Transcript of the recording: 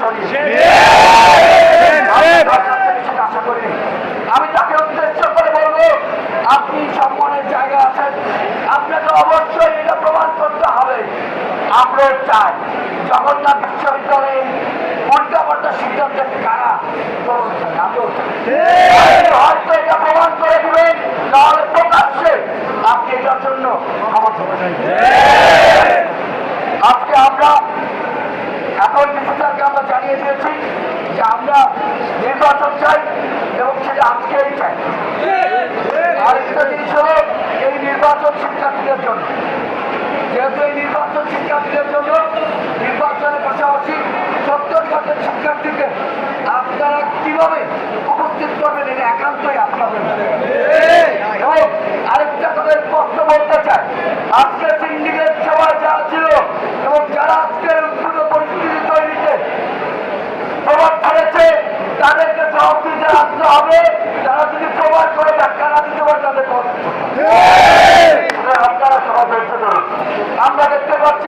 ছড়িয়ে আশা করি। আমি তাকে উদ্দেশ্য করে বলবো, আপনি সম্মানের জায়গা আছেন, আপনাকে অবশ্যই এটা প্রমাণ করতে হবে। আমরাও চাই জগন্নাথ বিশ্ববিদ্যালয়ে উল্টাপাল্টা সিদ্ধান্তে কারা আমরাও চাই। হয়তো এটা প্রমাণ করে দিবেন, তাহলে প্রকাশ্যে আপনি এটার জন্য আজকে আমরা এখন ডিসিশনকে আমরা জানিয়ে দিয়েছি যে আমরা নির্বাচন চাই এবং সেটা আজকেই চাই। আরেকটা জিনিস হল এই নির্বাচন শিক্ষার্থীদের জন্য, যেহেতু এই নির্বাচন শিক্ষার্থীদের জন্য নির্বাচনের পাশাপাশি 70% শিক্ষার্থীকে আপনারা কিভাবে উপস্থিত করবেন এটা একান্তই আপনাদের। এবং আরেকটা কথা স্পষ্ট বলতে চাই, আজকে সিন্ডিকেট সভায় যারা ছিল এবং যারা আজকের উদ্ভূত পরিস্থিতি তৈরিতে প্রভাব ফেলেছে তাদেরকে জবাব দিতে আসতে হবে। তারা যদি প্রমাণ করে ধাক্কা না দিতে পারে তাদের